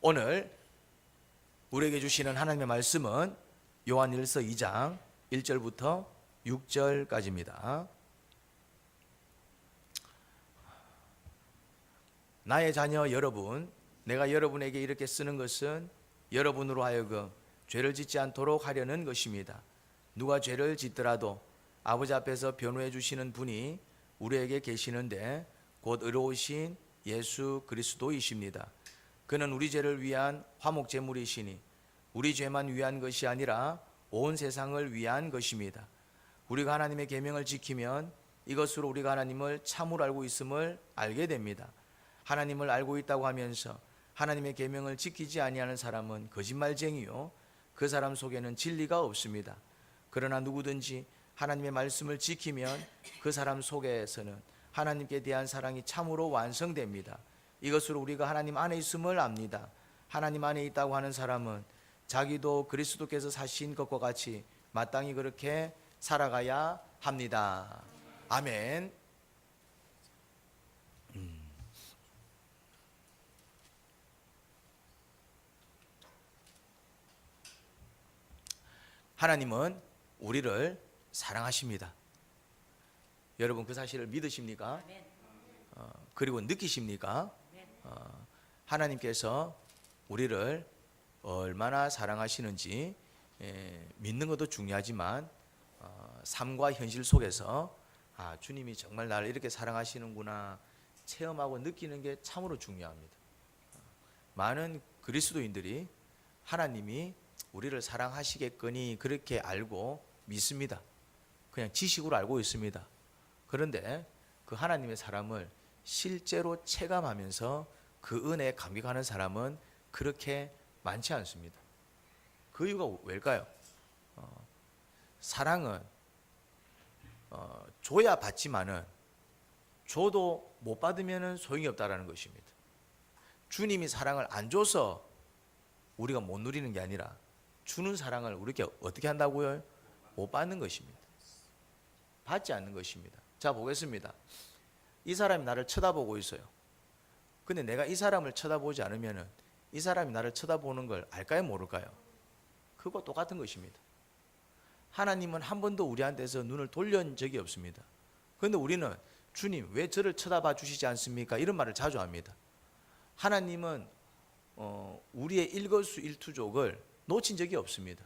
오늘 우리에게 주시는 하나님의 말씀은 요한일서 2장 1절부터 6절까지입니다. 나의 자녀 여러분, 내가 여러분에게 이렇게 쓰는 것은 여러분으로 하여금 죄를 짓지 않도록 하려는 것입니다. 누가 죄를 짓더라도 아버지 앞에서 변호해 주시는 분이 우리에게 계시는데 곧 의로우신 예수 그리스도이십니다. 그는 우리 죄를 위한 화목제물이시니 우리 죄만 위한 것이 아니라 온 세상을 위한 것입니다. 우리가 하나님의 계명을 지키면 이것으로 우리가 하나님을 참으로 알고 있음을 알게 됩니다. 하나님을 알고 있다고 하면서 하나님의 계명을 지키지 아니하는 사람은 거짓말쟁이요 그 사람 속에는 진리가 없습니다. 그러나 누구든지 하나님의 말씀을 지키면 그 사람 속에서는 하나님께 대한 사랑이 참으로 완성됩니다. 이것으로 우리가 하나님 안에 있음을 압니다. 하나님 안에 있다고 하는 사람은 자기도 그리스도께서 사신 것과 같이 마땅히 그렇게 살아가야 합니다. 아멘. 하나님은 우리를 사랑하십니다. 여러분 그 사실을 믿으십니까? 그리고 느끼십니까? 하나님께서 우리를 얼마나 사랑하시는지 믿는 것도 중요하지만 삶과 현실 속에서 주님이 정말 나를 이렇게 사랑하시는구나 체험하고 느끼는 게 참으로 중요합니다. 많은 그리스도인들이 하나님이 우리를 사랑하시겠거니 그렇게 알고 믿습니다. 그냥 지식으로 알고 있습니다. 그런데 그 하나님의 사랑을 실제로 체감하면서 그 은혜에 감격하는 사람은 그렇게 많지 않습니다. 그 이유가 왜일까요? 사랑은 줘야 받지만은 줘도 못 받으면 소용이 없다라는 것입니다. 주님이 사랑을 안 줘서 우리가 못 누리는 게 아니라 주는 사랑을 우리가 어떻게 한다고요? 못 받는 것입니다. 받지 않는 것입니다. 자, 보겠습니다. 이 사람이 나를 쳐다보고 있어요. 근데 내가 이 사람을 쳐다보지 않으면 이 사람이 나를 쳐다보는 걸 알까요? 모를까요? 그거 똑같은 것입니다. 하나님은 한 번도 우리한테서 눈을 돌린 적이 없습니다. 그런데 우리는 주님 왜 저를 쳐다봐 주시지 않습니까? 이런 말을 자주 합니다. 하나님은 우리의 일거수일투족을 놓친 적이 없습니다.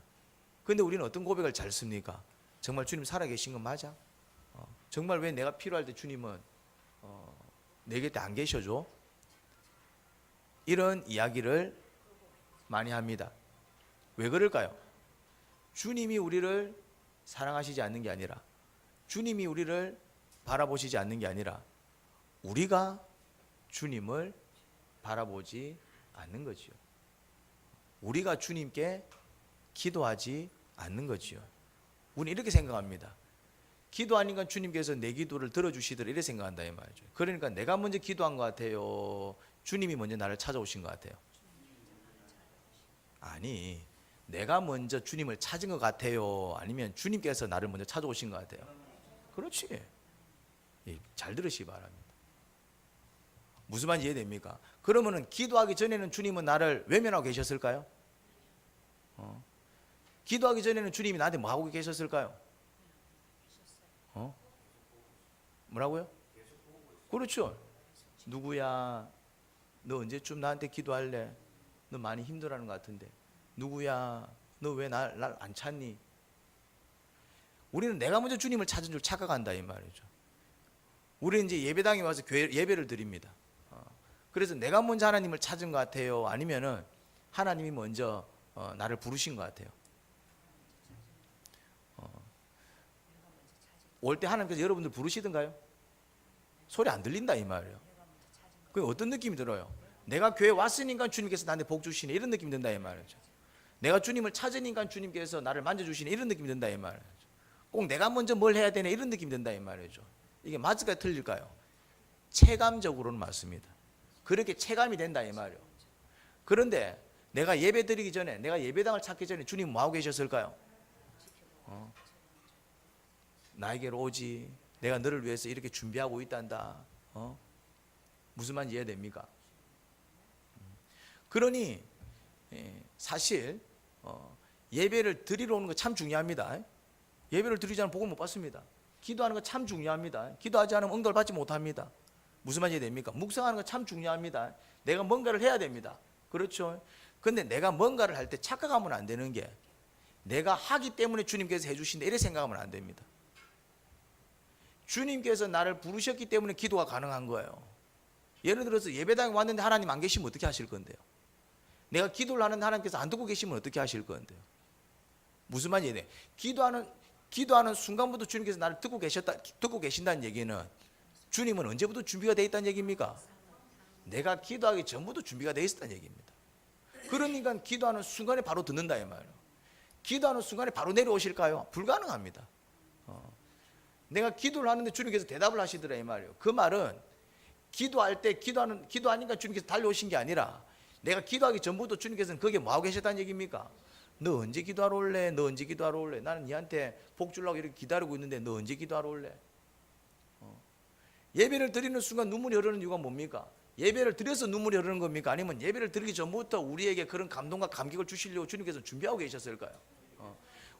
그런데 우리는 어떤 고백을 잘 씁니까? 정말 주님 살아계신 건 맞아? 정말 왜 내가 필요할 때 주님은 내 곁에 안 계셔줘? 이런 이야기를 많이 합니다. 왜 그럴까요? 주님이 우리를 사랑하시지 않는 게 아니라 주님이 우리를 바라보시지 않는 게 아니라 우리가 주님을 바라보지 않는 거지요. 우리가 주님께 기도하지 않는 거지요. 우리는 이렇게 생각합니다. 기도하니까 주님께서 내 기도를 들어주시더라 이렇게 생각한다 이 말이죠. 그러니까 내가 먼저 기도한 것 같아요? 주님이 먼저 나를 찾아오신 것 같아요? 아니, 내가 먼저 주님을 찾은 것 같아요? 아니면 주님께서 나를 먼저 찾아오신 것 같아요? 그렇지. 잘 들으시기 바랍니다. 무슨 말인지 이해됩니까? 그러면은 기도하기 전에는 주님은 나를 외면하고 계셨을까요? 기도하기 전에는 주님이 나한테 뭐 하고 계셨을까요? 뭐라고요? 그렇죠. 누구야? 너 언제쯤 나한테 기도할래? 너 많이 힘들어하는 것 같은데. 누구야? 너 왜 날 안 찾니? 우리는 내가 먼저 주님을 찾은 줄 착각한다 이 말이죠. 우리는 이제 예배당에 와서 예배를 드립니다. 그래서 내가 먼저 하나님을 찾은 것 같아요? 아니면은 하나님이 먼저 나를 부르신 것 같아요? 올 때 하나님께서 여러분들 부르시던가요? 소리 안 들린다 이 말이에요. 그 어떤 느낌이 들어요? 내가 교회 왔으니까 주님께서 나한테 복 주시네 이런 느낌이 든다 이 말이죠. 내가 주님을 찾으니까 주님께서 나를 만져주시네 이런 느낌이 든다 이 말이죠. 꼭 내가 먼저 뭘 해야 되네 이런 느낌이 든다 이 말이죠. 이게 맞을까요 틀릴까요? 체감적으로는 맞습니다. 그렇게 체감이 된다 이 말이에요. 그런데 내가 예배 드리기 전에, 내가 예배당을 찾기 전에 주님 뭐 하고 계셨을까요? 나에게로 오지. 내가 너를 위해서 이렇게 준비하고 있단다. 무슨 말인지 이해됩니까? 그러니 사실 예배를 드리러 오는 거 참 중요합니다. 예배를 드리지 않으면 복을 못 받습니다. 기도하는 거 참 중요합니다. 기도하지 않으면 응답을 받지 못합니다. 무슨 말인지 됩니까? 묵상하는 거 참 중요합니다. 내가 뭔가를 해야 됩니다. 그렇죠? 근데 내가 뭔가를 할 때 착각하면 안 되는 게, 내가 하기 때문에 주님께서 해주신다 이렇게 생각하면 안 됩니다. 주님께서 나를 부르셨기 때문에 기도가 가능한 거예요. 예를 들어서 예배당에 왔는데 하나님 안 계시면 어떻게 하실 건데요? 내가 기도를 하는데 하나님께서 안 듣고 계시면 어떻게 하실 건데요? 무슨 말인지 돼요? 기도하는 순간부터 주님께서 나를 듣고 계신다는 얘기는 주님은 언제부터 준비가 되어 있다는 얘기입니까? 내가 기도하기 전부터 준비가 되어 있었다는 얘기입니다. 그러니까 기도하는 순간에 바로 듣는다 이 말이에요. 기도하는 순간에 바로 내려오실까요? 불가능합니다. 내가 기도를 하는데 주님께서 대답을 하시더라 이 말이에요. 그 말은 기도할 때 기도하니까 주님께서 달려오신 게 아니라, 내가 기도하기 전부터 주님께서는 거기에 뭐하고 계셨다는 얘기입니까? 너 언제 기도하러 올래? 너 언제 기도하러 올래? 나는 니한테 복 주려고 이렇게 기다리고 있는데 너 언제 기도하러 올래? 예배를 드리는 순간 눈물이 흐르는 이유가 뭡니까? 예배를 드려서 눈물이 흐르는 겁니까? 아니면 예배를 드리기 전부터 우리에게 그런 감동과 감격을 주시려고 주님께서 준비하고 계셨을까요?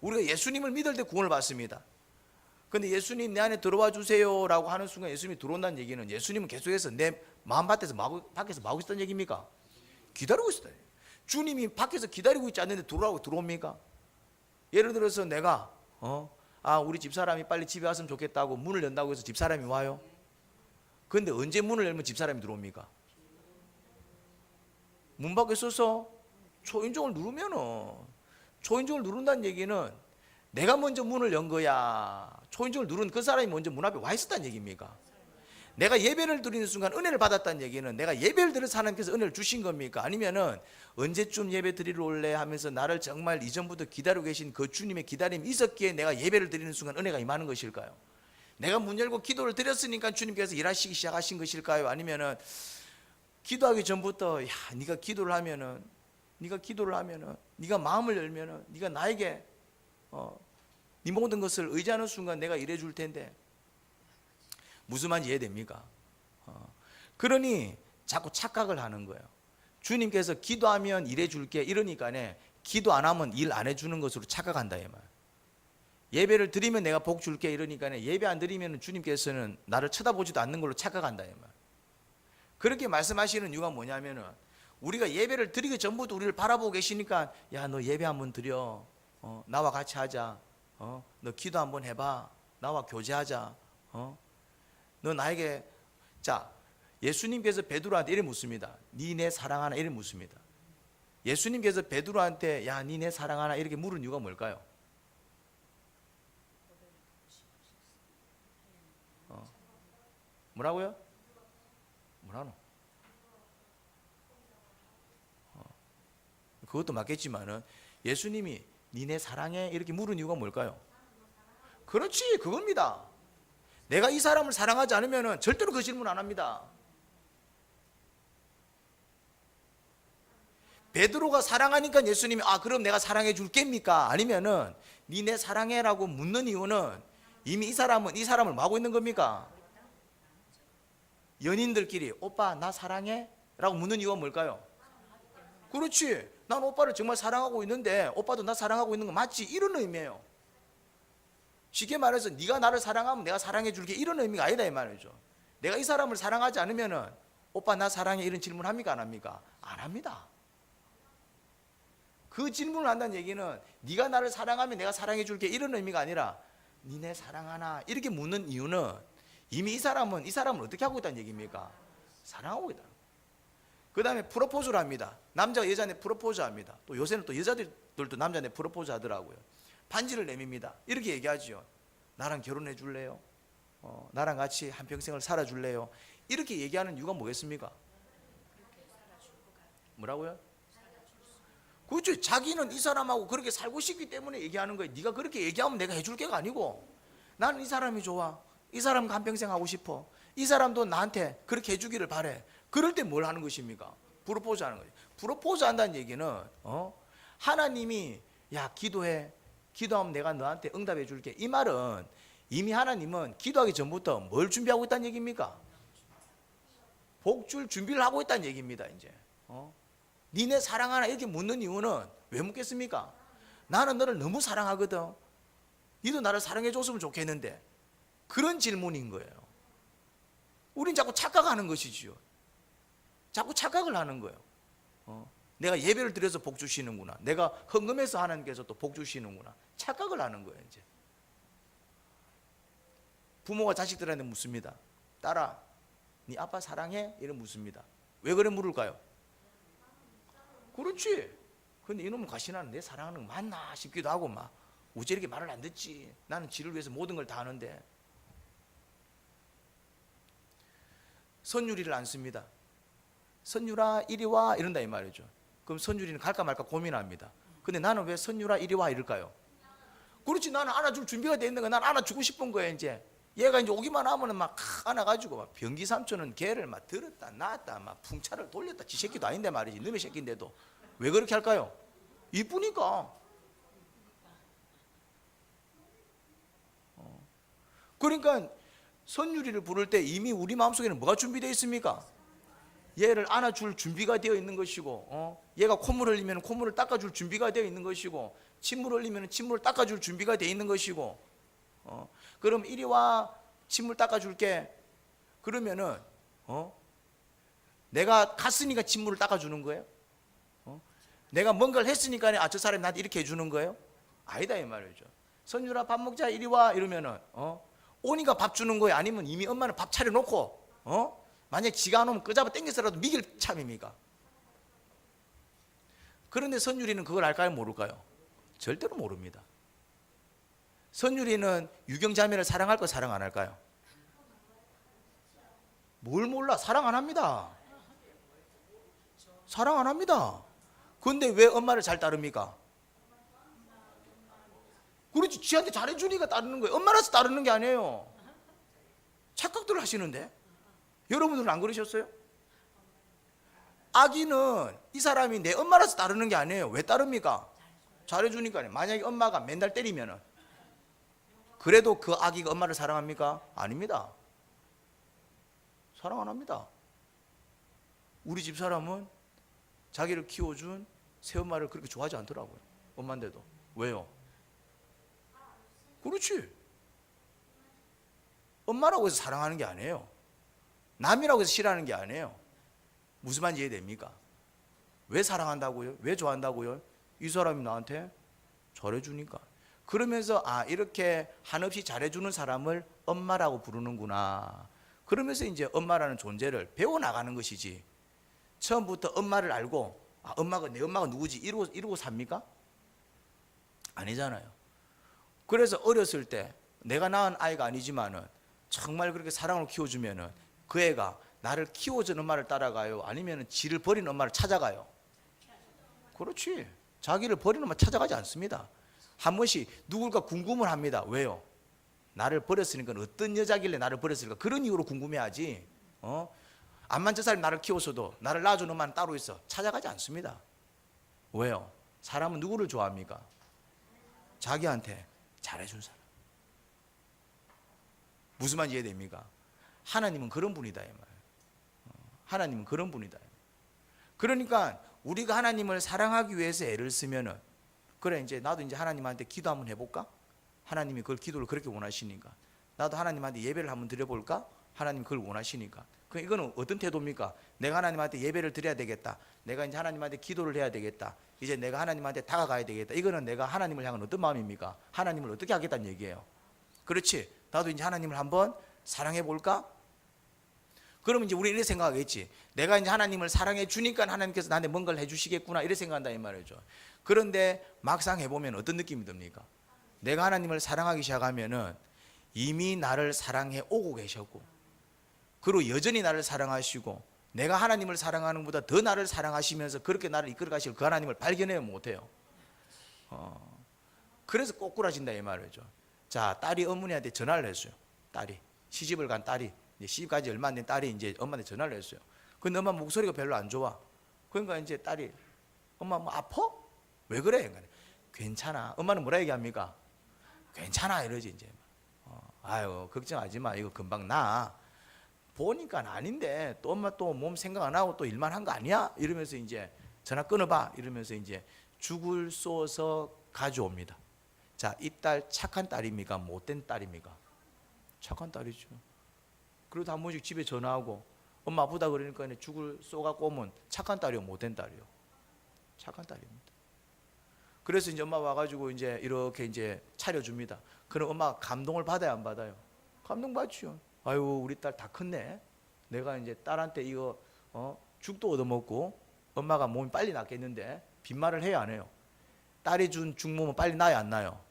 우리가 예수님을 믿을 때 구원을 받습니다. 근데 예수님 내 안에 들어와 주세요 라고 하는 순간 예수님이 들어온다는 얘기는, 예수님은 계속해서 내 마음밭에서 밖에서 마구 있었다는 얘기입니까? 기다리고 있었다. 주님이 밖에서 기다리고 있지 않는데 들어옵니까? 예를 들어서 내가 우리 집사람이 빨리 집에 왔으면 좋겠다고 문을 연다고 해서 집사람이 와요? 근데 언제 문을 열면 집사람이 들어옵니까? 문 밖에 서서 초인종을 누른다는 얘기는 내가 먼저 문을 연 거야, 초인종을 누른 그 사람이 먼저 문 앞에 와 있었다는 얘기입니까? 내가 예배를 드리는 순간 은혜를 받았다는 얘기는 내가 예배를 드려서 하나님께서 은혜를 주신 겁니까? 아니면은 언제쯤 예배 드리러 올래 하면서 나를 정말 이전부터 기다리고 계신 그 주님의 기다림이 있었기에 내가 예배를 드리는 순간 은혜가 임하는 것일까요? 내가 문 열고 기도를 드렸으니까 주님께서 일하시기 시작하신 것일까요? 아니면은 기도하기 전부터 네가 기도를 하면은 네가 마음을 열면은 네가 나에게 네 모든 것을 의지하는 순간 내가 일해 줄 텐데, 무슨 말인지 이해됩니까? 그러니 자꾸 착각을 하는 거예요. 주님께서 기도하면 일해 줄게 이러니까네 기도 안 하면 일 안 해주는 것으로 착각한다 이 말. 예배를 드리면 내가 복 줄게 이러니까네 예배 안 드리면 주님께서는 나를 쳐다보지도 않는 걸로 착각한다 이 말. 그렇게 말씀하시는 이유가 뭐냐면은, 우리가 예배를 드리기 전부터 우리를 바라보고 계시니까, 야 너 예배 한번 드려, 나와 같이 하자, 너 기도 한번 해봐, 나와 교제하자, 너 나에게. 자, 예수님께서 베드로한테 이래 묻습니다. 니 내 사랑하나 이래 묻습니다. 예수님께서 베드로한테 야 니 내 사랑하나 이렇게 물은 이유가 뭘까요? 뭐라고요? 뭐라노? 그것도 맞겠지만은 예수님이 니네 사랑해 이렇게 물은 이유가 뭘까요? 그렇지, 그겁니다. 내가 이 사람을 사랑하지 않으면 절대로 그 질문 안 합니다. 베드로가 사랑하니까 예수님이 그럼 내가 사랑해 줄게입니까? 아니면은 니네 사랑해라고 묻는 이유는 이미 이 사람을 뭐 하고 있는 겁니까? 연인들끼리 오빠 나 사랑해? 라고 묻는 이유가 뭘까요? 그렇지, 난 오빠를 정말 사랑하고 있는데 오빠도 나 사랑하고 있는 거 맞지? 이런 의미예요. 쉽게 말해서 네가 나를 사랑하면 내가 사랑해 줄게 이런 의미가 아니다 이 말이죠. 내가 이 사람을 사랑하지 않으면은 오빠 나 사랑해 이런 질문 합니까 안 합니까? 안 합니다. 그 질문을 한다는 얘기는 네가 나를 사랑하면 내가 사랑해 줄게 이런 의미가 아니라 니네 사랑하나 이렇게 묻는 이유는 이미 이 사람은 어떻게 하고 있다는 얘기입니까? 사랑하고 있다. 그 다음에 프로포즈를 합니다. 남자가 여자한테 프로포즈 합니다. 또 요새는 또 여자들도 남자한테 프로포즈 하더라고요. 반지를 내밉니다. 이렇게 얘기하죠. 나랑 결혼해 줄래요? 나랑 같이 한평생을 살아줄래요? 이렇게 얘기하는 이유가 뭐겠습니까? 뭐라고요? 그렇죠. 자기는 이 사람하고 그렇게 살고 싶기 때문에 얘기하는 거예요. 네가 그렇게 얘기하면 내가 해줄 게가 아니고, 나는 이 사람이 좋아, 이 사람과 한평생 하고 싶어, 이 사람도 나한테 그렇게 해주기를 바래. 그럴 때 뭘 하는 것입니까? 프로포즈 하는 거예요. 프로포즈 한다는 얘기는 하나님이 야 기도해, 기도하면 내가 너한테 응답해 줄게, 이 말은 이미 하나님은 기도하기 전부터 뭘 준비하고 있다는 얘기입니까? 복 줄 준비를 하고 있다는 얘기입니다. 이제 니네 사랑하나 이렇게 묻는 이유는 왜 묻겠습니까? 나는 너를 너무 사랑하거든. 니도 나를 사랑해 줬으면 좋겠는데. 그런 질문인 거예요. 우린 자꾸 착각하는 것이지요. 자꾸 착각을 하는 거예요. 내가 예배를 드려서 복 주시는구나. 내가 헌금해서 하나님께서 또 복 주시는구나. 착각을 하는 거예요. 이제 부모가 자식들한테 묻습니다. 딸아, 네 아빠 사랑해? 이런 묻습니다. 왜 그래 물을까요? 그렇지. 근데 이놈은 과신하는 내 사랑하는 거 맞나 싶기도 하고 막 어째 이렇게 말을 안 듣지. 나는 지를 위해서 모든 걸 다 하는데. 선율이를 안 씁니다. 선율아 이리 와 이런다 이 말이죠. 그럼 선율이는 갈까 말까 고민합니다. 근데 나는 왜 선율아 이리 와 이럴까요? 그렇지. 나는 안아줄 준비가 돼 있는 거야. 난 안아주고 싶은 거야. 이제 얘가 이제 오기만 하면은 막 안아가지고 막 변기 삼촌은 걔를 막 들었다 놨다 막 풍차를 돌렸다. 지 새끼도 아닌데 말이지. 너의 새끼인데도 왜 그렇게 할까요? 이쁘니까. 그러니까 선율이를 부를 때 이미 우리 마음속에는 뭐가 준비되어 있습니까? 얘를 안아줄 준비가 되어 있는 것이고, 얘가 콧물 흘리면 콧물을 닦아줄 준비가 되어 있는 것이고, 침물 흘리면 침물을 닦아줄 준비가 되어 있는 것이고, 그럼 이리 와 침물 닦아줄게. 그러면은 내가 갔으니까 침물을 닦아주는 거예요? 내가 뭔가를 했으니까 저 사람이 나한테 이렇게 해주는 거예요? 아니다 이 말이죠. 선율아 밥 먹자 이리 와 이러면은 오니까 밥 주는 거예요? 아니면 이미 엄마는 밥 차려놓고 만약 지가 안 오면 끄잡아 당겨서라도 미길 참입니까? 그런데 선율이는 그걸 알까요? 모를까요? 절대로 모릅니다. 선율이는 유경자매를 사랑할까 사랑 안 할까요? 뭘 몰라. 사랑 안 합니다. 사랑 안 합니다. 그런데 왜 엄마를 잘 따릅니까? 그렇지. 지한테 잘해주니까 따르는 거예요. 엄마라서 따르는 게 아니에요. 착각들을 하시는데 여러분들은 안 그러셨어요? 아기는 이 사람이 내 엄마라서 따르는 게 아니에요. 왜 따릅니까? 잘해주니까. 만약에 엄마가 맨날 때리면은 그래도 그 아기가 엄마를 사랑합니까? 아닙니다. 사랑 안 합니다. 우리 집 사람은 자기를 키워준 새엄마를 그렇게 좋아하지 않더라고요. 엄마인데도. 왜요? 그렇지. 엄마라고 해서 사랑하는 게 아니에요. 남이라고 해서 싫어하는 게 아니에요. 무슨 말인지 이해됩니까? 왜 사랑한다고요? 왜 좋아한다고요? 이 사람이 나한테 잘해주니까. 그러면서 이렇게 한없이 잘해주는 사람을 엄마라고 부르는구나. 그러면서 이제 엄마라는 존재를 배워나가는 것이지. 처음부터 엄마를 알고 내 엄마가 누구지 이러고 삽니까? 아니잖아요. 그래서 어렸을 때 내가 낳은 아이가 아니지만은 정말 그렇게 사랑으로 키워주면은 그 애가 나를 키워준 엄마를 따라가요? 아니면은 지를 버린 엄마를 찾아가요? 그렇지. 자기를 버리는 엄마 찾아가지 않습니다. 한 번씩 누굴까 궁금을 합니다. 왜요? 나를 버렸으니까 어떤 여자길래 나를 버렸을까? 그런 이유로 궁금해하지. 암만 저 사람이 나를 키웠어도 나를 낳아준 엄마는 따로 있어. 찾아가지 않습니다. 왜요? 사람은 누구를 좋아합니까? 자기한테 잘해준 사람. 무슨 말인지 이해됩니까? 하나님은 그런 분이다 이 말이에요. 하나님은 그런 분이다. 그러니까 우리가 하나님을 사랑하기 위해서 애를 쓰면은 그래 이제 나도 이제 하나님한테 기도 한번 해볼까? 하나님이 그걸 기도를 그렇게 원하시니까 나도 하나님한테 예배를 한번 드려볼까? 하나님 그걸 원하시니까. 그 이거는 어떤 태도입니까? 내가 하나님한테 예배를 드려야 되겠다. 내가 이제 하나님한테 기도를 해야 되겠다. 이제 내가 하나님한테 다가가야 되겠다. 이거는 내가 하나님을 향한 어떤 마음입니까? 하나님을 어떻게 하겠다는 얘기예요. 그렇지. 나도 이제 하나님을 한번 사랑해 볼까? 그러면 이제 우리 이렇게 생각하겠지. 내가 이제 하나님을 사랑해 주니까 하나님께서 나한테 뭔가를 해주시겠구나 이렇게 생각한다 이 말이죠. 그런데 막상 해보면 어떤 느낌이 듭니까? 내가 하나님을 사랑하기 시작하면은 이미 나를 사랑해 오고 계셨고, 그리고 여전히 나를 사랑하시고, 내가 하나님을 사랑하는 것보다 더 나를 사랑하시면서 그렇게 나를 이끌어 가실 그 하나님을 발견해 못해요. 그래서 꼬꾸라진다 이 말이죠. 자, 딸이 어머니한테 전화를 했어요. 딸이 시집을 간 딸이 이제 시집까지 얼마 안 된 딸이 이제 엄마한테 전화를 했어요. 근데 엄마 목소리가 별로 안 좋아. 그러니까 이제 딸이 엄마 뭐 아파? 왜 그래? 그러니까 괜찮아. 엄마는 뭐라 얘기합니까? 괜찮아 이러지 이제. 아유 걱정하지 마. 이거 금방 나. 보니까 아닌데 또 엄마 또 몸 생각 안 하고 또 일만 한 거 아니야? 이러면서 이제 전화 끊어봐 이러면서 이제 죽을 쏘서 가져옵니다. 자, 이 딸 착한 딸입니까? 못된 딸입니까? 착한 딸이죠. 그래도 한 번씩 집에 전화하고 엄마 아프다 그러니까 죽을 쏘갖고 오면 착한 딸이요, 못된 딸이요? 착한 딸입니다. 그래서 이제 엄마 와가지고 이제 이렇게 이제 차려줍니다. 그럼 엄마가 감동을 받아야 안 받아요? 감동받죠. 아유, 우리 딸 다 컸네. 내가 이제 딸한테 이거 죽도 얻어먹고 엄마가 몸이 빨리 낫겠는데 빈말을 해야 안 해요? 딸이 준 죽 먹으면 빨리 나요, 안 나요?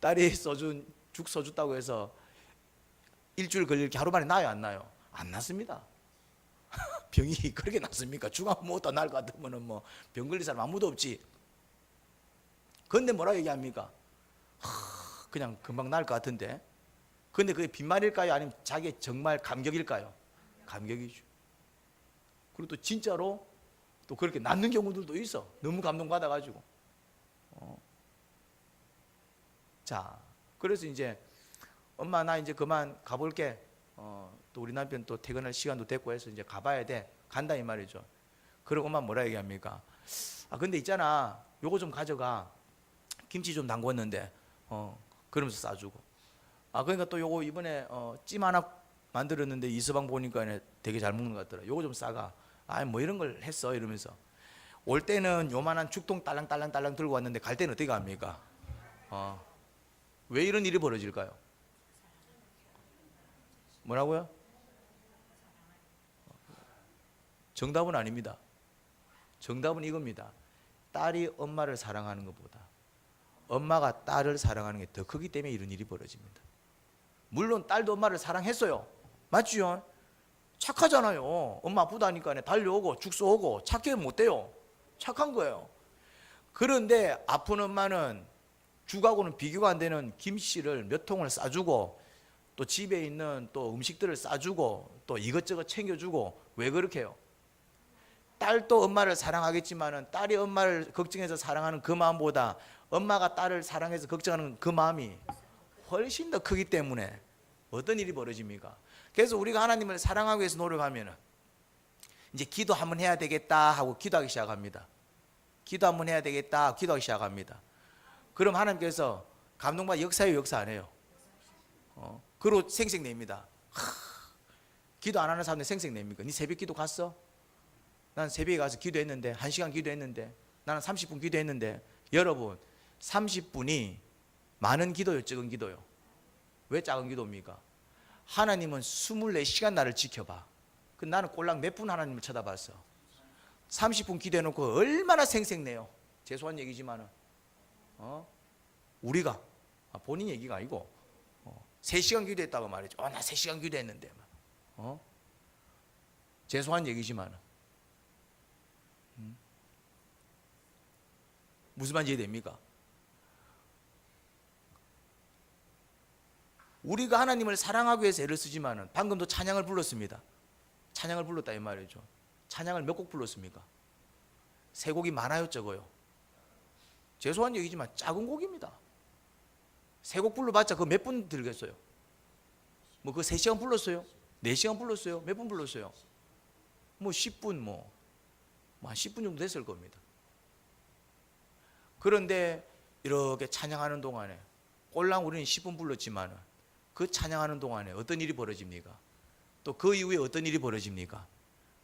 딸이 죽 써줬다고 해서 일주일 걸릴 게 하루 만에 나요, 안 나요? 안 낫습니다. 병이 그렇게 낫습니까? 죽 안 먹었다 날 것 같으면 뭐 병 걸릴 사람 아무도 없지. 근데 뭐라 얘기합니까? 그냥 금방 날 것 같은데. 근데 그게 빈말일까요? 아니면 자기의 정말 감격일까요? 감격이죠. 그리고 또 진짜로 또 그렇게 낫는 경우들도 있어. 너무 감동받아가지고. 자, 그래서 이제 엄마 나 이제 그만 가볼게. 또 우리 남편 또 퇴근할 시간도 됐고 해서 이제 가봐야 돼. 간다 이 말이죠. 그리고 엄마 뭐라 얘기합니까? 아 근데 있잖아, 요거 좀 가져가. 김치 좀 담궜는데 그러면서 싸주고. 아 그러니까 또 요거 이번에 찜 하나 만들었는데 이서방 보니까 되게 잘 먹는 것 같더라. 요거 좀 싸가. 아 뭐 이런 걸 했어 이러면서. 올 때는 요만한 죽통 딸랑딸랑딸랑 들고 왔는데 갈 때는 어떻게 합니까? 왜 이런 일이 벌어질까요? 뭐라고요? 정답은 아닙니다. 정답은 이겁니다. 딸이 엄마를 사랑하는 것보다 엄마가 딸을 사랑하는 게 더 크기 때문에 이런 일이 벌어집니다. 물론 딸도 엄마를 사랑했어요. 맞지요? 착하잖아요. 엄마 아프다니까 달려오고 죽 쏘고 착해 못 돼요. 착한 거예요. 그런데 아픈 엄마는 죽하고는 비교가 안 되는 김씨를 몇 통을 싸주고 또 집에 있는 또 음식들을 싸주고 또 이것저것 챙겨주고. 왜 그렇게 해요? 딸도 엄마를 사랑하겠지만 딸이 엄마를 걱정해서 사랑하는 그 마음보다 엄마가 딸을 사랑해서 걱정하는 그 마음이 훨씬 더 크기 때문에 어떤 일이 벌어집니까? 그래서 우리가 하나님을 사랑하기 위해서 노력하면 이제 기도 한번 해야 되겠다 하고 기도하기 시작합니다. 기도 한번 해야 되겠다 기도하기 시작합니다. 그럼 하나님께서 감동받아 역사예요, 역사 안 해요? 그리고 생색냅니다. 기도 안 하는 사람들 생색냅니까? 네 새벽 기도 갔어? 난 새벽에 가서 기도했는데 1시간 기도했는데 나는 30분 기도했는데. 여러분 30분이 많은 기도요, 적은 기도요? 왜 작은 기도입니까? 하나님은 24시간 나를 지켜봐. 나는 꼴랑 몇 분 하나님을 쳐다봤어? 30분 기도해놓고 얼마나 생색내요. 죄송한 얘기지만은 우리가 본인 얘기가 아니고 3시간 기도했다고 말이죠. 나 3시간 기도했는데 죄송한 얘기지만은 무슨 말인지 이해됩니까? 우리가 하나님을 사랑하기 위해서 애를 쓰지만은 방금도 찬양을 불렀습니다. 찬양을 불렀다 이 말이죠. 찬양을 몇 곡 불렀습니까? 3곡이 많아요, 적어요? 죄송한 얘기지만 작은 곡입니다. 3곡 불러봤자 그거 몇 분 들겠어요? 뭐 그 3시간 불렀어요? 4시간 불렀어요? 몇 분 불렀어요? 뭐 10분 한 10분 정도 됐을 겁니다. 그런데 이렇게 찬양하는 동안에 꼴랑 우리는 10분 불렀지만 그 찬양하는 동안에 어떤 일이 벌어집니까? 또 그 이후에 어떤 일이 벌어집니까?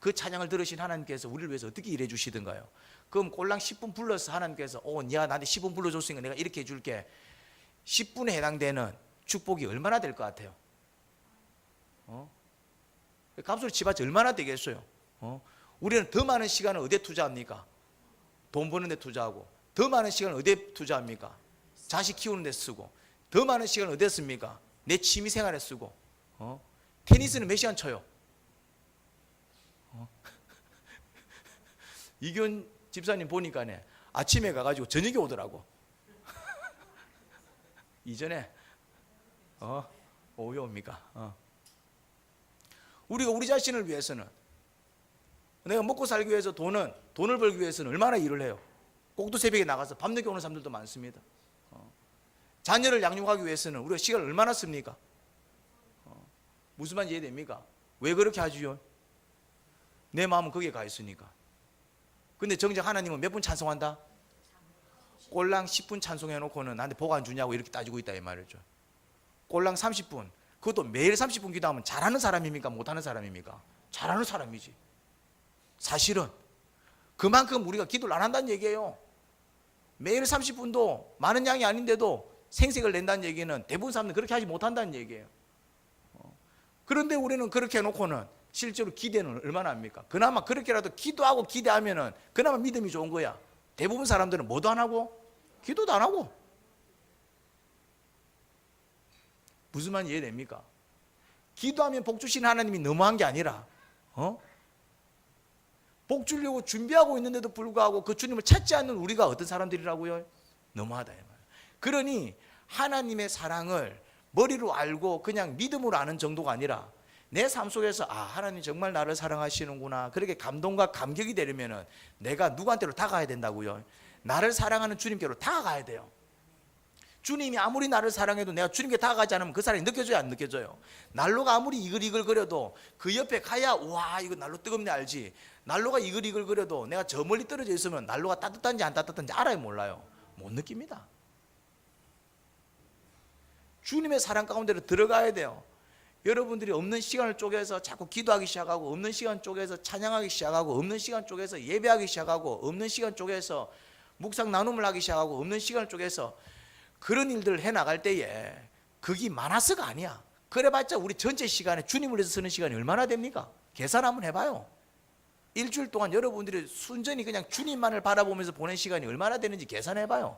그 찬양을 들으신 하나님께서 우리를 위해서 어떻게 일해 주시던가요? 그럼 꼴랑 10분 불러서 하나님께서 네가 나한테 10분 불러줬으니까 내가 이렇게 해줄게. 10분에 해당되는 축복이 얼마나 될 것 같아요? 값으로 치봤자 얼마나 되겠어요? 우리는 더 많은 시간을 어디에 투자합니까? 돈 버는 데 투자하고. 더 많은 시간을 어디에 투자합니까? 자식 키우는 데 쓰고. 더 많은 시간을 어디에 씁니까? 내 취미 생활에 쓰고. 테니스는 몇 시간 쳐요? 이견 집사님 보니까 아침에 가가지고 저녁에 오더라고. 이전에 오후에 옵니까? 우리가 우리 자신을 위해서는, 내가 먹고 살기 위해서 돈을 벌기 위해서는 얼마나 일을 해요? 꼭두 새벽에 나가서 밤늦게 오는 사람들도 많습니다. 자녀를 양육하기 위해서는 우리가 시간을 얼마나 씁니까? 무슨 말인지 이해됩니까? 왜 그렇게 하지요? 내 마음은 거기에 가 있으니까. 근데 정작 하나님은 몇 분 찬송한다? 꼴랑 10분 찬송해놓고는 나한테 복 안 주냐고 이렇게 따지고 있다 이 말이죠. 꼴랑 30분, 그것도 매일 30분 기도하면 잘하는 사람입니까? 못하는 사람입니까? 잘하는 사람이지. 사실은 그만큼 우리가 기도를 안 한다는 얘기예요. 매일 30분도 많은 양이 아닌데도 생색을 낸다는 얘기는 대부분 사람들은 그렇게 하지 못한다는 얘기예요. 그런데 우리는 그렇게 해놓고는 실제로 기대는 얼마나 합니까? 그나마 그렇게라도 기도하고 기대하면은 그나마 믿음이 좋은 거야. 대부분 사람들은 뭐도 안 하고 기도도 안 하고. 무슨 말인지 이해됩니까? 기도하면 복 주시는 하나님이 너무한 게 아니라 복 주려고 준비하고 있는데도 불구하고 그 주님을 찾지 않는 우리가 어떤 사람들이라고요? 너무하다 이 말. 그러니 하나님의 사랑을 머리로 알고 그냥 믿음으로 아는 정도가 아니라 내 삶 속에서 하나님 정말 나를 사랑하시는구나, 그렇게 감동과 감격이 되려면 내가 누구한테로 다가가야 된다고요? 나를 사랑하는 주님께로 다가가야 돼요. 주님이 아무리 나를 사랑해도 내가 주님께 다가가지 않으면 그 사랑이 느껴져요, 안 느껴져요? 난로가 아무리 이글이글거려도 그 옆에 가야 와 이거 난로 뜨겁네 알지. 난로가 이글이글거려도 내가 저 멀리 떨어져 있으면 난로가 따뜻한지 안 따뜻한지 알아요, 몰라요? 못 느낍니다. 주님의 사랑 가운데로 들어가야 돼요. 여러분들이 없는 시간을 쪼개서 자꾸 기도하기 시작하고, 없는 시간 쪼개서 찬양하기 시작하고, 없는 시간 쪼개서 예배하기 시작하고, 없는 시간 쪼개서 묵상 나눔을 하기 시작하고, 없는 시간을 쪼개서 그런 일들을 해나갈 때에 그게 많아서가 아니야. 그래봤자 우리 전체 시간에 주님을 위해서 쓰는 시간이 얼마나 됩니까? 계산 한번 해봐요. 일주일 동안 여러분들이 순전히 그냥 주님만을 바라보면서 보낸 시간이 얼마나 되는지 계산해봐요.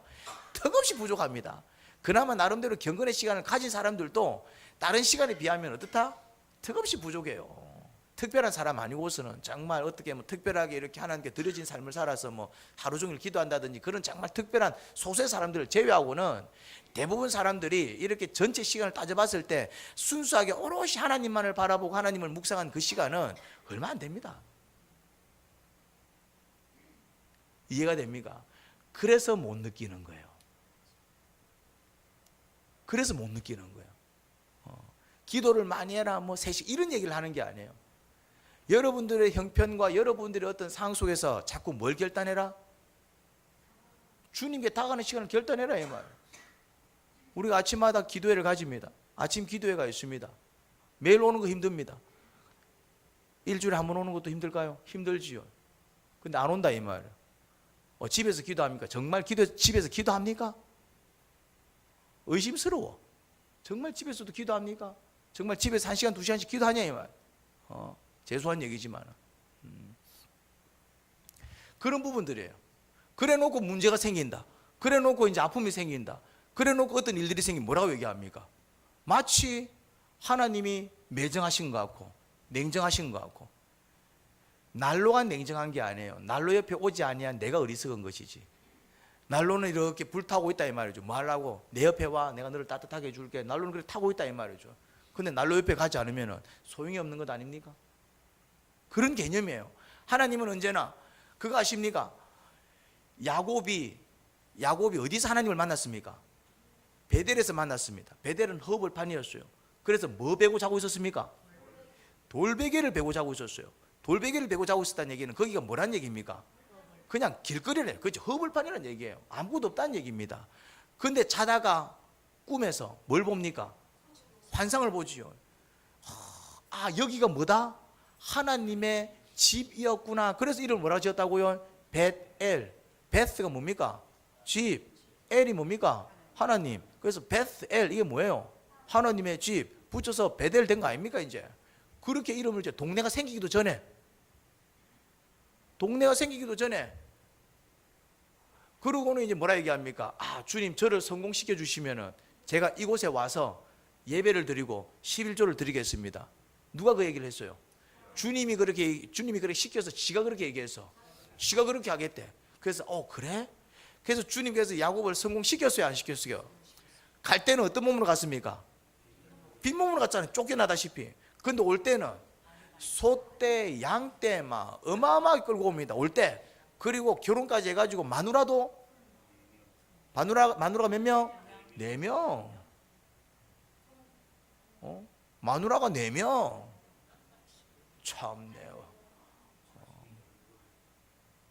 턱없이 부족합니다. 그나마 나름대로 경건의 시간을 가진 사람들도 다른 시간에 비하면 어떻다? 턱없이 부족해요. 특별한 사람 아니고서는 정말 어떻게 특별하게 이렇게 하나님께 드려진 삶을 살아서 하루 종일 기도한다든지 그런 정말 특별한 소수의 사람들을 제외하고는 대부분 사람들이 이렇게 전체 시간을 따져봤을 때 순수하게 오롯이 하나님만을 바라보고 하나님을 묵상한 그 시간은 얼마 안 됩니다. 이해가 됩니까? 그래서 못 느끼는 거예요. 그래서 못 느끼는 거예요. 기도를 많이 해라 3시 이런 얘기를 하는 게 아니에요. 여러분들의 형편과 여러분들의 어떤 상황 속에서 자꾸 뭘 결단해라? 주님께 다가가는 시간을 결단해라 이 말. 우리가 아침마다 기도회를 가집니다. 아침 기도회가 있습니다. 매일 오는 거 힘듭니다. 일주일에 한 번 오는 것도 힘들까요? 힘들지요. 근데 안 온다 이 말. 집에서 기도합니까? 정말 집에서 기도합니까? 의심스러워. 정말 집에서도 기도합니까? 정말 집에서 1시간 2시간씩 기도하냐 이 말. 재수한 얘기지만 그런 부분들이에요. 그래 놓고 문제가 생긴다, 그래 놓고 이제 아픔이 생긴다, 그래 놓고 어떤 일들이 생기면 뭐라고 얘기합니까? 마치 하나님이 매정하신 것 같고 냉정하신 것 같고. 난로가 냉정한 게 아니에요. 난로 옆에 오지 아니한 내가 어리석은 것이지. 난로는 이렇게 불타고 있다 이 말이죠. 뭐 하려고? 내 옆에 와, 내가 너를 따뜻하게 해줄게. 난로는 그렇게 타고 있다 이 말이죠. 근데 난로 옆에 가지 않으면 소용이 없는 것 아닙니까? 그런 개념이에요. 하나님은 언제나 그거 아십니까? 야곱이 어디서 하나님을 만났습니까? 베델에서 만났습니다. 베델은 허벌판이었어요. 그래서 뭐 베고 자고 있었습니까? 돌베개를 베고 자고 있었어요. 돌베개를 베고 자고 있었다는 얘기는 거기가 뭐란 얘기입니까? 그냥 길거리래. 그렇죠. 허벌판이라는 얘기예요. 아무것도 없다는 얘기입니다. 근데 자다가 꿈에서 뭘 봅니까? 환상을 보지요. 여기가 뭐다? 하나님의 집이었구나. 그래서 이름을 뭐라고 지었다고요? 벳엘. 베스가 뭡니까? 집. 엘이 뭡니까? 하나님. 그래서 베스엘 이게 뭐예요? 하나님의 집. 붙여서 베델 된 거 아닙니까 이제? 그렇게 이름을 지어. 동네가 생기기도 전에. 그러고는 이제 뭐라 얘기합니까? 주님 저를 성공시켜 주시면은 제가 이곳에 와서 예배를 드리고 11조를 드리겠습니다. 누가 그 얘기를 했어요? 주님이 그렇게 시켜서 지가 그렇게 얘기해서 지가 그렇게 하겠대. 그래서 그래? 그래서 주님께서 야곱을 성공시켰어요, 안 시켰어요? 갈 때는 어떤 몸으로 갔습니까? 빈몸으로 갔잖아요. 쫓겨나다시피. 근데 올 때는 소떼, 양떼 막 어마어마하게 끌고 옵니다. 올 때. 그리고 결혼까지 해가지고 마누라가 몇 명? 4명. 마누라가 4명. 참네요.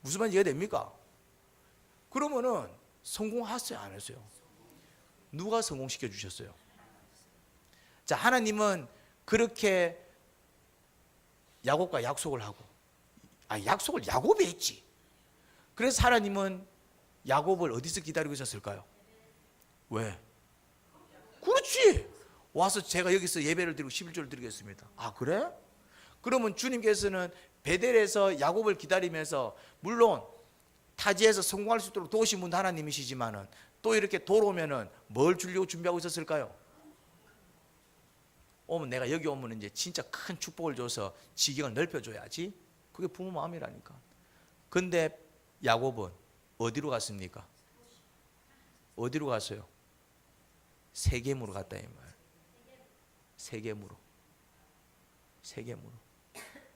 무슨 말인지 이해됩니까? 그러면은 성공했어요, 안 했어요? 누가 성공시켜 주셨어요? 자, 하나님은 그렇게 야곱과 약속을 하고, 약속을 야곱이 했지. 그래서 하나님은 야곱을 어디서 기다리고 있었을까요? 왜? 그렇지. 와서 제가 여기서 예배를 드리고 11조를 드리겠습니다. 아, 그래? 그러면 주님께서는 베델에서 야곱을 기다리면서, 물론 타지에서 성공할 수 있도록 도우신 분 하나님이시지만은 또 이렇게 돌아오면은 뭘 주려고 준비하고 있었을까요? 오면 내가 여기 오면 이제 진짜 큰 축복을 줘서 지경을 넓혀줘야지. 그게 부모 마음이라니까. 근데 야곱은 어디로 갔습니까? 어디로 갔어요? 세겜으로 갔다 이 말. 세겜으로.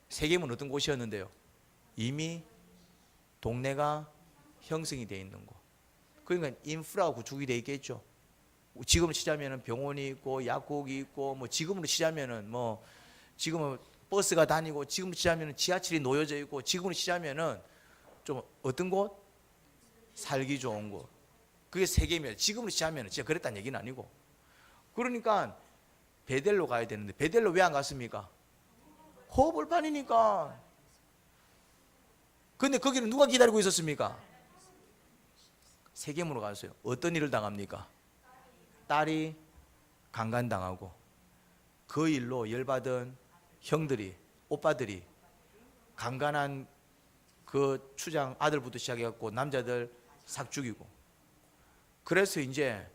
세겜은 어떤 곳이었는데요? 이미 동네가 형성이 되어 있는 곳. 그러니까 인프라가 구축이 되어 있겠죠. 지금으로 치자면은 병원이 있고 약국이 있고, 뭐 지금으로 치자면은 뭐 지금은 버스가 다니고, 지금으로 치자면은 지하철이 놓여져 있고, 지금으로 치자면은 좀 어떤 곳? 살기 좋은 곳. 그게 세겜이에요. 지금으로 치자면은 진짜 그랬다는 얘기는 아니고. 그러니까 베델로 가야 되는데 베델로 왜 안 갔습니까? 허벌판이니까. 근데 거기는 누가 기다리고 있었습니까? 세겜으로 갔어요. 어떤 일을 당합니까? 딸이 강간당하고, 그 일로 열받은 형들이, 오빠들이 강간한 그 추장 아들부터 시작해갖고 남자들 싹 죽이고. 그래서 이제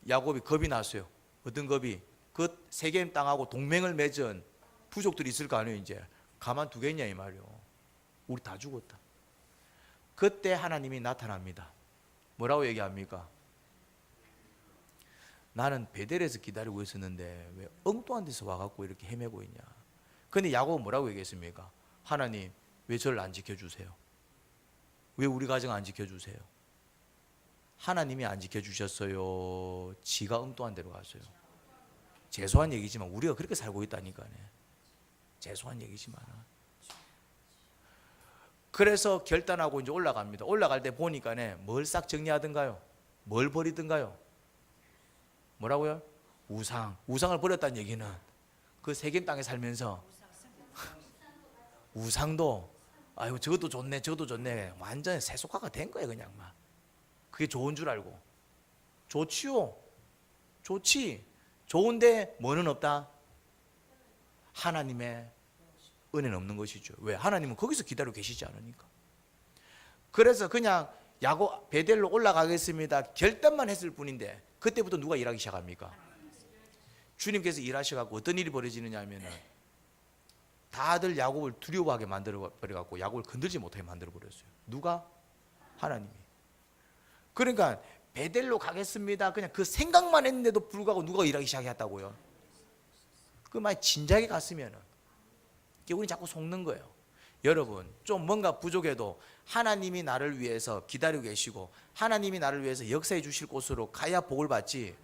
야곱이 겁이 났어요. 어떤 겁이? 그 세겜 땅하고 동맹을 맺은 부족들이 있을 거 아니에요. 이제 가만두겠냐 이 말이요. 우리 다 죽었다. 그때 하나님이 나타납니다. 뭐라고 얘기합니까? 나는 베델에서 기다리고 있었는데 왜 엉뚱한 데서 와갖고 이렇게 헤매고 있냐. 근데 야곱은 뭐라고 얘기했습니까? 하나님, 왜 저를 안 지켜주세요? 왜 우리 가정 안 지켜주세요? 하나님이 안 지켜주셨어요? 지가 엉뚱한 데로 갔어요? 죄송한 얘기지만 우리가 그렇게 살고 있다니까요. 죄송한 얘기지만. 그래서 결단하고 이제 올라갑니다. 올라갈 때 보니까 뭘 싹 정리하던가요? 뭘 버리던가요? 뭐라고요? 우상을 버렸다는 얘기는 그 세겜 땅에 살면서 우상도, 아이고 저것도 좋네 저것도 좋네, 완전히 세속화가 된 거예요. 그냥 막 그게 좋은 줄 알고. 좋지요. 좋지. 좋은데 뭐는 없다? 하나님의 은혜는 없는 것이죠. 왜? 하나님은 거기서 기다리고 계시지 않으니까. 그래서 그냥 야곱 베델로 올라가겠습니다 결단만 했을 뿐인데, 그때부터 누가 일하기 시작합니까? 주님께서 일하셔갖고 어떤 일이 벌어지느냐 하면은 다들 야곱을 두려워하게 만들어 버려갖고 야곱을 건들지 못하게 만들어 버렸어요. 누가? 하나님이. 그러니까 베델로 가겠습니다 그냥 그 생각만 했는데도 불구하고 누가 일하기 시작했다고요? 그 만약 진작에 갔으면은, 우리 자꾸 속는 거예요. 여러분, 좀 뭔가 부족해도 하나님이 나를 위해서 기다리고 계시고 하나님이 나를 위해서 역사해 주실 곳으로 가야 복을 받지.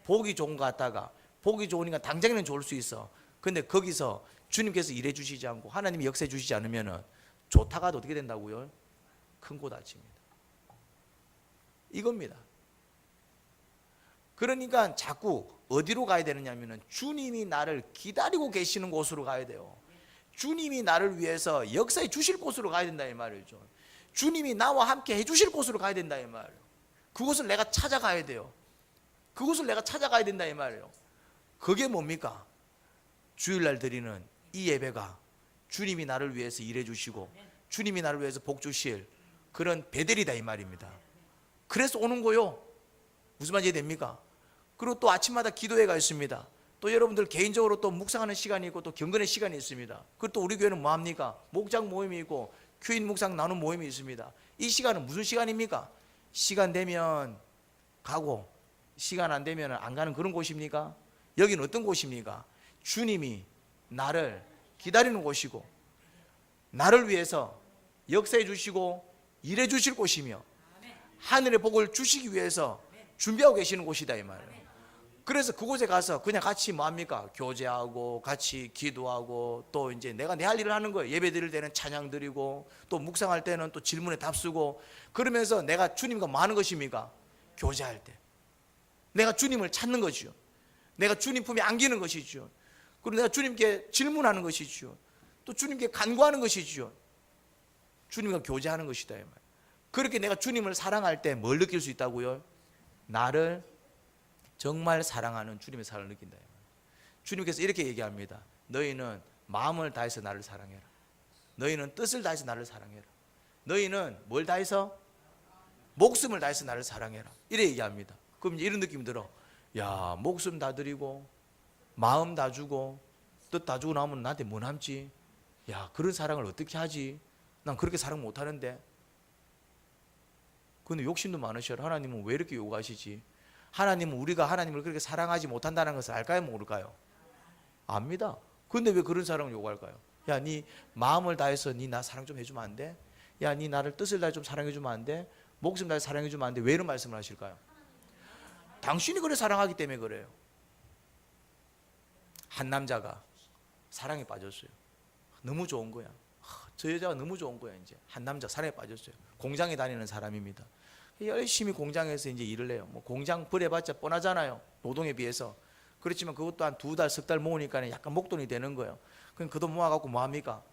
복이 좋은 거 같다가 복이 좋으니까 당장에는 좋을 수 있어. 근데 거기서 주님께서 일해 주시지 않고 하나님이 역사해 주시지 않으면 좋다가도 어떻게 된다고요? 큰 고 다칩니다. 이겁니다. 그러니까 자꾸 어디로 가야 되느냐면 주님이 나를 기다리고 계시는 곳으로 가야 돼요. 주님이 나를 위해서 역사해 주실 곳으로 가야 된다 이 말이죠. 주님이 나와 함께 해 주실 곳으로 가야 된다 이 말이에요. 그곳을 내가 찾아가야 돼요. 그곳을 내가 찾아가야 된다 이 말이에요. 그게 뭡니까? 주일날 드리는 이 예배가 주님이 나를 위해서 일해 주시고 주님이 나를 위해서 복 주실 그런 베델이다 이 말입니다. 그래서 오는 거요. 무슨 말인지 됩니까? 그리고 또 아침마다 기도회가 있습니다. 또 여러분들 개인적으로 또 묵상하는 시간이 있고 또 경건의 시간이 있습니다. 그리고 또 우리 교회는 뭐합니까? 목장 모임이 있고 큐인 묵상 나눔 모임이 있습니다. 이 시간은 무슨 시간입니까? 시간 되면 가고 시간 안 되면 안 가는 그런 곳입니까? 여기는 어떤 곳입니까? 주님이 나를 기다리는 곳이고 나를 위해서 역사해 주시고 일해 주실 곳이며 하늘의 복을 주시기 위해서 준비하고 계시는 곳이다 이 말이에요. 그래서 그곳에 가서 그냥 같이 뭐합니까? 교제하고 같이 기도하고 또 이제 내가 내 할 일을 하는 거예요. 예배 드릴 때는 찬양 드리고 또 묵상할 때는 또 질문에 답 쓰고 그러면서 내가 주님과 뭐 하는 것입니까? 교제할 때 내가 주님을 찾는 것이죠. 내가 주님 품에 안기는 것이죠. 그리고 내가 주님께 질문하는 것이죠. 또 주님께 간구하는 것이죠. 주님과 교제하는 것이다 이 말. 그렇게 내가 주님을 사랑할 때 뭘 느낄 수 있다고요? 나를 정말 사랑하는 주님의 사랑을 느낀다. 주님께서 이렇게 얘기합니다. 너희는 마음을 다해서 나를 사랑해라. 너희는 뜻을 다해서 나를 사랑해라. 너희는 뭘 다해서? 목숨을 다해서 나를 사랑해라. 이래 얘기합니다. 그럼 이제 이런 느낌이 들어. 야, 목숨 다 드리고 마음 다 주고 뜻 다 주고 나면 나한테 뭐 남지? 야, 그런 사랑을 어떻게 하지? 난 그렇게 사랑 못하는데. 근데 욕심도 많으셔. 하나님은 왜 이렇게 요구하시지? 하나님은 우리가 하나님을 그렇게 사랑하지 못한다는 것을 알까요? 모를까요? 압니다. 근데 왜 그런 사랑을 요구할까요? 야, 네 마음을 다해서 네 나 사랑 좀 해주면 안 돼? 야, 네 나를 뜻을 다해 좀 사랑해주면 안 돼? 목숨 다해 사랑해주면 안 돼? 왜 이런 말씀을 하실까요? 당신이 그래 사랑하기 때문에 그래요. 한 남자가 사랑에 빠졌어요. 너무 좋은 거야. 저 여자가 너무 좋은 거야. 이제 한 남자 사랑에 빠졌어요. 공장에 다니는 사람입니다. 열심히 공장에서 이제 일을 해요. 뭐 공장 벌해봤자 뻔하잖아요. 노동에 비해서. 그렇지만 그것도 한 2달, 석 달 모으니까 약간 목돈이 되는 거예요. 그럼 그 돈 모아갖고 뭐 합니까?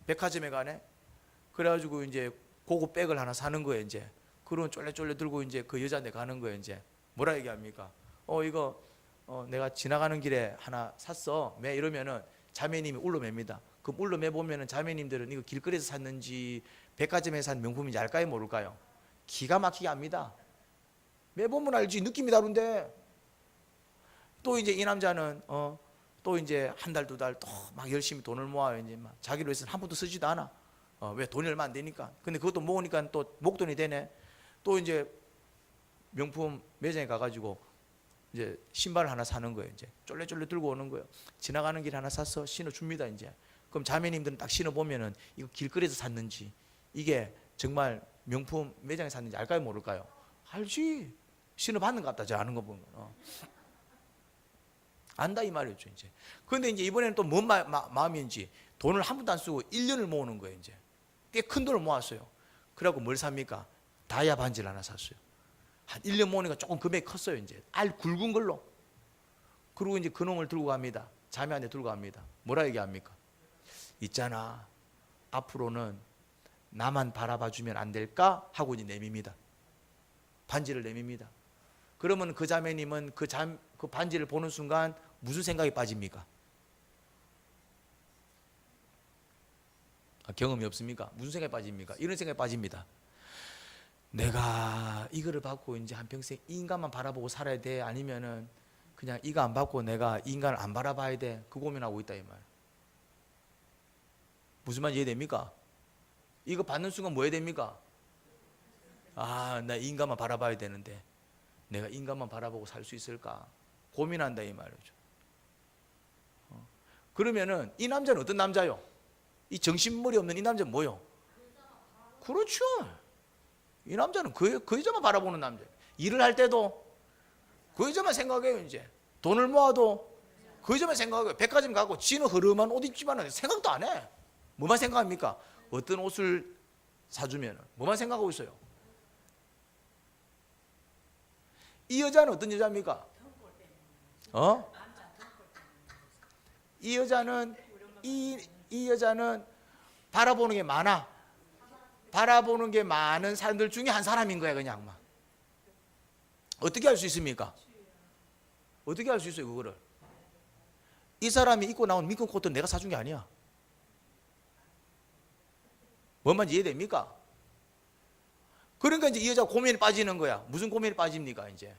백화점에 가네. 그래가지고 이제 고급 백을 하나 사는 거예요. 이제 그런 쫄래쫄래 들고 이제 그 여자한테 가는 거예요. 이제 뭐라 얘기합니까? 이거 내가 지나가는 길에 하나 샀어. 매 이러면은 자매님이 울러맵니다. 그 울러매 보면은 자매님들은 이거 길거리에서 샀는지 백화점에서 산 명품인지 알까요, 모를까요? 기가 막히게 압니다. 매보면 알지. 느낌이 다른데. 또 이제 이 남자는 또 이제 한 달, 2달 또 막 열심히 돈을 모아요. 이제 막 자기를 위해서는 한 푼도 쓰지도 않아. 왜? 돈이 얼마 안 되니까. 근데 그것도 모으니까 또 목돈이 되네. 또 이제 명품 매장에 가가지고 이제 신발을 하나 사는 거예요. 이제 쫄래쫄래 들고 오는 거예요. 지나가는 길 하나 사서 신어줍니다. 이제 그럼 자매님들은 딱 신어보면은 이거 길거리에서 샀는지 이게 정말 명품 매장에 샀는지 알까요, 모를까요? 알지. 신어봤는 것 같다. 저 아는 거 보면 안다 이 말이었죠. 이제 그런데 이제 이번에는 또 뭔 마음인지 돈을 한 푼도 안 쓰고 1년을 모으는 거예요. 이제 꽤 큰 돈을 모았어요. 그래갖고 뭘 삽니까? 다이아 반지를 하나 샀어요. 한 1년 모으니까 조금 금액이 컸어요. 이제 알 굵은 걸로. 그리고 이제 그놈을 들고 갑니다. 자매한테 들고 갑니다. 뭐라 얘기합니까? 있잖아, 앞으로는 나만 바라봐주면 안 될까? 하고 이제 내밉니다. 반지를 내밉니다. 그러면 그 자매님은 그 반지를 보는 순간 무슨 생각이 빠집니까? 경험이 없습니까? 무슨 생각이 빠집니까? 이런 생각이 빠집니다. 내가 이거를 받고 이제 한평생 이 인간만 바라보고 살아야 돼? 아니면은 그냥 이거 안 받고 내가 이 인간을 안 바라봐야 돼? 그 고민하고 있다 이 말. 무슨 말인지 이해됩니까? 이거 받는 순간 뭐 해야 됩니까? 나 이 인간만 바라봐야 되는데 내가 인간만 바라보고 살 수 있을까? 고민한다 이 말이죠. 그러면은 이 남자는 어떤 남자요? 이 정신머리 없는 이 남자는 뭐요? 그렇죠. 이 남자는 그 여자만 바라보는 남자. 일을 할 때도 그 여자만 생각해요. 이제 돈을 모아도 그 여자만 생각해요. 백화점 가고 지는 흐름한 옷 입지만 생각도 안 해. 뭐만 생각합니까? 어떤 옷을 사주면 뭐만 생각하고 있어요? 이 여자는 어떤 여자입니까? 이 여자는 이 여자는 바라보는 게 많아. 바라보는 게 많은 사람들 중에 한 사람인 거야. 그냥 막 어떻게 할 수 있습니까? 어떻게 할 수 있어요 그거를? 이 사람이 입고 나온 민큰 코트는 내가 사준 게 아니야. 뭔 말인지 이해됩니까? 그러니까 이제 이 여자가 고민에 빠지는 거야. 무슨 고민에 빠집니까? 이제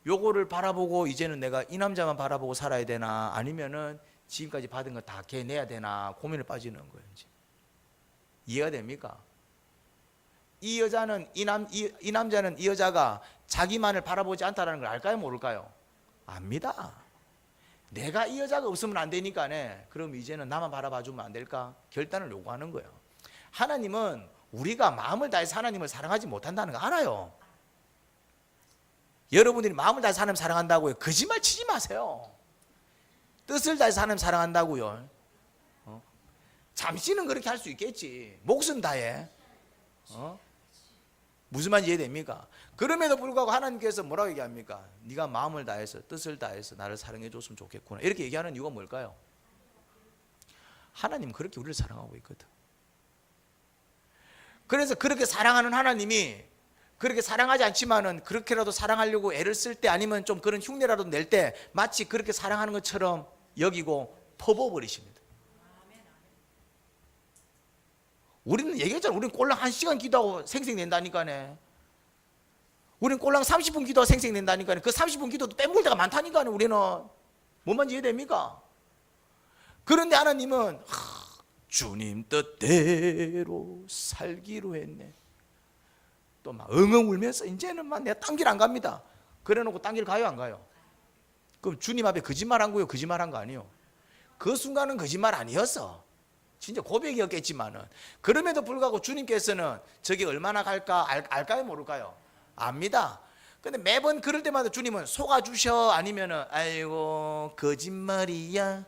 요거를 바라보고 이제는 내가 이 남자만 바라보고 살아야 되나 아니면은 지금까지 받은 거 다 개내야 되나 고민에 빠지는 거예요. 이제 이해가 됩니까? 이 여자는 이 남자는 이 여자가 자기만을 바라보지 않다라는 걸 알까요, 모를까요? 압니다. 내가 이 여자가 없으면 안 되니까네. 그럼 이제는 나만 바라봐주면 안 될까? 결단을 요구하는 거예요. 하나님은 우리가 마음을 다해서 하나님을 사랑하지 못한다는 거 알아요. 여러분들이 마음을 다해서 하나님 사랑한다고요. 거짓말 치지 마세요. 뜻을 다해서 하나님 사랑한다고요. 잠시는 그렇게 할 수 있겠지. 목숨 다해. 무슨 말인지 이해됩니까? 그럼에도 불구하고 하나님께서 뭐라고 얘기합니까? 네가 마음을 다해서 뜻을 다해서 나를 사랑해 줬으면 좋겠구나. 이렇게 얘기하는 이유가 뭘까요? 하나님 그렇게 우리를 사랑하고 있거든. 그래서 그렇게 사랑하는 하나님이 그렇게 사랑하지 않지만은 그렇게라도 사랑하려고 애를 쓸 때 아니면 좀 그런 흉내라도 낼 때 마치 그렇게 사랑하는 것처럼 여기고 퍼부어버리십니다. 우리는 얘기했잖아. 우리는 꼴랑 1시간 기도하고 생생낸다니까네. 우리는 꼴랑 30분 기도하고 생생낸다니까네. 그 30분 기도도 빼먹을 때가 많다니까네. 우리는 뭔 말인지 이해됩니까? 그런데 하나님은 주님 뜻대로 살기로 했네. 또 막 엉엉 울면서 이제는 막 내가 딴 길 안 갑니다. 그래놓고 딴 길 가요 안 가요? 그럼 주님 앞에 거짓말한 거예요? 거짓말한 거 아니에요? 그 순간은 거짓말 아니었어. 진짜 고백이었겠지만은 그럼에도 불구하고 주님께서는 저게 얼마나 갈까 알까요 모를까요? 압니다. 근데 매번 그럴 때마다 주님은 속아주셔 아니면은 아이고 거짓말이야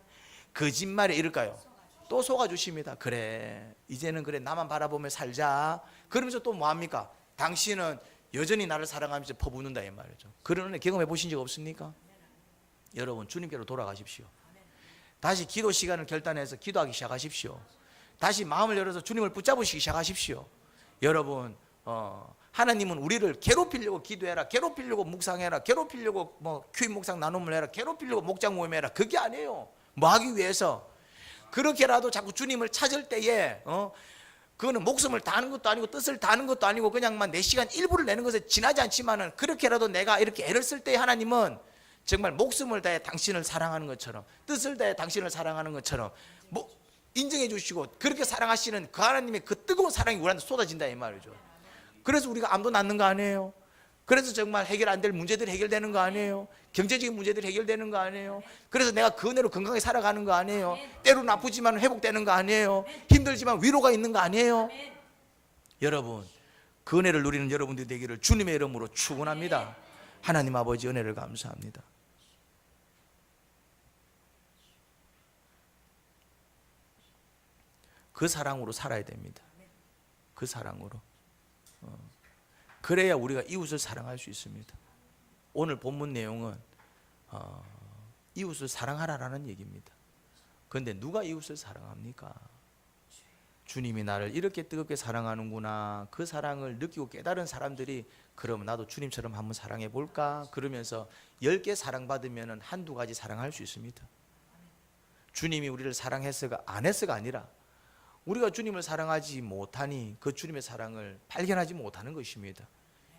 거짓말이 이럴까요? 또 속아주십니다. 그래 이제는 그래 나만 바라보며 살자. 그러면서 또 뭐합니까? 당신은 여전히 나를 사랑하면서 퍼붓는다 이 말이죠. 그런 애 경험해 보신 적 없습니까? 여러분 주님께로 돌아가십시오. 다시 기도 시간을 결단해서 기도하기 시작하십시오. 다시 마음을 열어서 주님을 붙잡으시기 시작하십시오. 여러분 하나님은 우리를 괴롭히려고 기도해라, 괴롭히려고 묵상해라, 괴롭히려고 뭐 큐인 묵상 나눔을 해라, 괴롭히려고 목장 모임해라, 그게 아니에요. 뭐 하기 위해서 그렇게라도 자꾸 주님을 찾을 때에 그거는 목숨을 다하는 것도 아니고 뜻을 다하는 것도 아니고 그냥만 내 시간 일부를 내는 것에 지나지 않지만은 그렇게라도 내가 이렇게 애를 쓸 때 하나님은 정말 목숨을 다해 당신을 사랑하는 것처럼 뜻을 다해 당신을 사랑하는 것처럼 뭐 인정해 주시고 그렇게 사랑하시는 그 하나님의 그 뜨거운 사랑이 우리한테 쏟아진다 이 말이죠. 그래서 우리가 암도 낫는 거 아니에요? 그래서 정말 해결 안 될 문제들이 해결되는 거 아니에요? 경제적인 문제들이 해결되는 거 아니에요? 그래서 내가 그 은혜로 건강하게 살아가는 거 아니에요? 때로는 아프지만 회복되는 거 아니에요? 힘들지만 위로가 있는 거 아니에요? 여러분 그 은혜를 누리는 여러분들이 되기를 주님의 이름으로 축원합니다. 하나님 아버지 은혜를 감사합니다. 그 사랑으로 살아야 됩니다. 그 사랑으로. 그래야 우리가 이웃을 사랑할 수 있습니다. 오늘 본문 내용은 이웃을 사랑하라라는 얘기입니다. 그런데 누가 이웃을 사랑합니까? 주님이 나를 이렇게 뜨겁게 사랑하는구나. 그 사랑을 느끼고 깨달은 사람들이 그럼 나도 주님처럼 한번 사랑해 볼까? 그러면서 10개 사랑받으면 한두 가지 사랑할 수 있습니다. 주님이 우리를 사랑했어가 안 했어가 아니라 우리가 주님을 사랑하지 못하니 그 주님의 사랑을 발견하지 못하는 것입니다.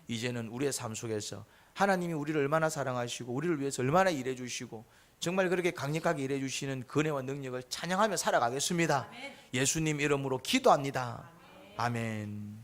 이제는 우리의 삶 속에서 하나님이 우리를 얼마나 사랑하시고 우리를 위해서 얼마나 일해 주시고 정말 그렇게 강력하게 일해 주시는 은혜와 능력을 찬양하며 살아가겠습니다. 예수님 이름으로 기도합니다. 아멘.